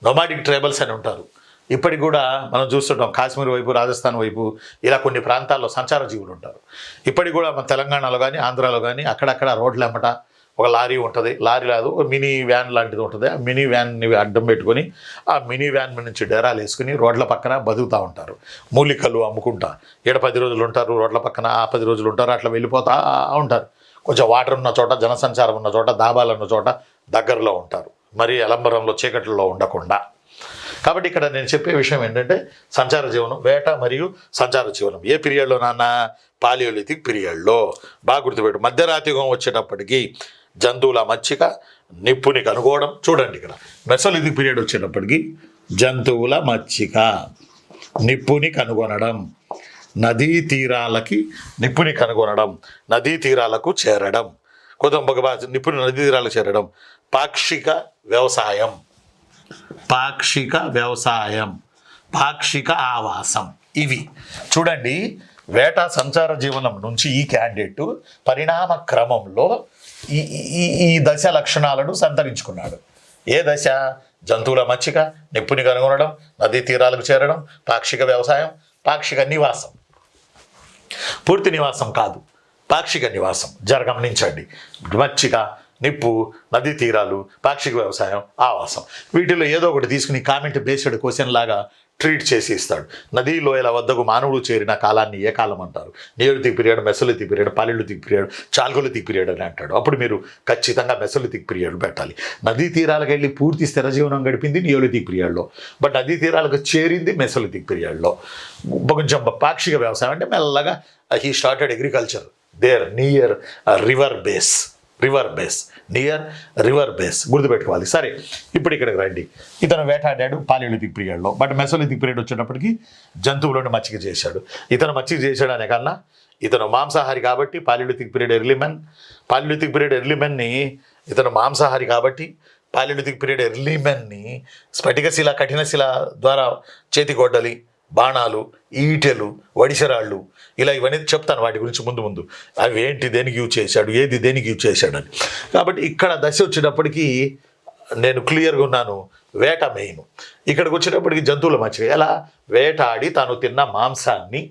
Nomadic tribals అని ఉంటారు. ఇప్పటికి కూడా మనం చూస్తుంటాం కాశ్మీర్ వైపు, రాజస్థాన్ వైపు ఇలా కొన్ని ప్రాంతాల్లో సంచార జీవులు ఉంటారు. ఇప్పటికి కూడా మన తెలంగాణలో కానీ ఆంధ్రాలో కానీ అక్కడక్కడ రోడ్ల వెంబట ఒక లారీ ఉంటుంది, లారీ లేదు ఒక మినీ వ్యాన్ లాంటిది ఉంటుంది. ఆ మినీ వ్యాన్ని అడ్డం పెట్టుకొని ఆ మినీ వ్యాన్ నుంచి డేరాలు వేసుకుని రోడ్ల పక్కన బతుకుతూ ఉంటారు. మూలికలు అమ్ముకుంటా 10 రోజులు ఉంటారు రోడ్ల పక్కన, ఆ 10 రోజులు ఉంటారు, అట్లా వెళ్ళిపోతూ ఉంటారు. కొంచెం వాటర్ ఉన్న చోట, జనసంచారం ఉన్న చోట, దాబాలు ఉన్న చోట దగ్గరలో ఉంటారు, మరి ఎలంబరంలో చీకట్లలో ఉండకుండా. కాబట్టి ఇక్కడ నేను చెప్పే విషయం ఏంటంటే సంచార జీవనం, వేట మరియు సంచార జీవనం ఏ పీరియడ్లో నాన్న? పాలియోలిథిక్ పీరియడ్లో. బాగా గుర్తుపెట్టు. మధ్యరాతియుగం వచ్చేటప్పటికి జంతువుల మచ్చిక, నిప్పుని కనుగోవడం. చూడండి ఇక్కడ మెసోలిథిక్ పీరియడ్ వచ్చేటప్పటికి జంతువుల మచ్చిక, నిప్పుని కనుగొనడం, నదీ తీరాలకి నిప్పుని కనుగొనడం, నదీ తీరాలకు చేరడం, నిప్పుని నదీ తీరాలకు చేరడం, పాక్షిక వ్యవసాయం, పాక్షిక వ్యవసాయం, పాక్షిక ఆవాసం. ఇవి చూడండి. వేట సంచార జీవనం నుంచి ఈ క్యాండిడేట్ పరిణామ క్రమంలో ఈ దశ లక్షణాలను సంతరించుకున్నాడు. ఏ దశ? జంతువుల మచ్చిక, నిప్పుని కనుగొనడం, నదీ తీరాలకు చేరడం, పాక్షిక వ్యవసాయం, పాక్షిక నివాసం. పూర్తి నివాసం కాదు, పాక్షిక నివాసం. గమనించండి. మచ్చిక, నిప్పు, నదీ తీరాలు, పాక్షిక వ్యవసాయం, ఆవాసం. వీటిలో ఏదో ఒకటి తీసుకుని కామెంట్ బేస్డ్ క్వశ్చన్ లాగా ట్రీట్ చేసి ఇస్తాడు. నదీ లోయల వద్దకు మానవుడు చేరిన కాలాన్ని ఏ కాలం అంటారు? Neolithic period, mesolithic period, palaeolithic period, chalcolithic period అని అంటాడు. అప్పుడు మీరు ఖచ్చితంగా మెసోలిథిక్ పీరియడ్ పెట్టాలి. నదీ తీరాలకు వెళ్ళి పూర్తి స్థిర జీవనం గడిపింది నియోలిథిక్ పీరియడ్లో, బట్ నదీ తీరాలకు చేరింది మెసోలిథిక్ పీరియడ్లో. కొంచెం పాక్షిక వ్యవసాయం అంటే మెల్లగా he started agriculture there near river base, near river base గుర్తుపెట్టుకోవాలి. సరే, ఇప్పుడు ఇక్కడికి రండి. ఇతను వేటాడాడు పాలియోలిథిక్ పీరియడ్లో, బట్ మెసోలిథిక్ పీరియడ్ వచ్చేటప్పటికి జంతువులను మచ్చిక చేశాడు. ఇతను మచ్చిక చేశాడు అనే కన్నా ఇతను మాంసాహారి కాబట్టి పాలియోలిథిక్ పీరియడ్ ఎర్లీ మెన్ని ఇతను మాంసాహారి కాబట్టి పాలియోలిథిక్ పీరియడ్ ఎర్లీ మెన్ని స్ఫటికశిల, కఠినశిల ద్వారా చేతిగొడ్డలి, బాణాలు, ఈటెలు, వడిసెరాళ్ళు ఇలా ఇవన్నీ చెప్తాను వాటి గురించి ముందు. అవి ఏంటి, దేనికి యూజ్ చేశాడు, ఏది దేనికి యూజ్ చేశాడని. కాబట్టి ఇక్కడ దశ వచ్చేటప్పటికి నేను క్లియర్గా ఉన్నాను. వేట మెయిన్. ఇక్కడికి వచ్చేటప్పటికి జంతువుల మచ్చిక. ఎలా? వేటాడి తాను తిన్న మాంసాన్ని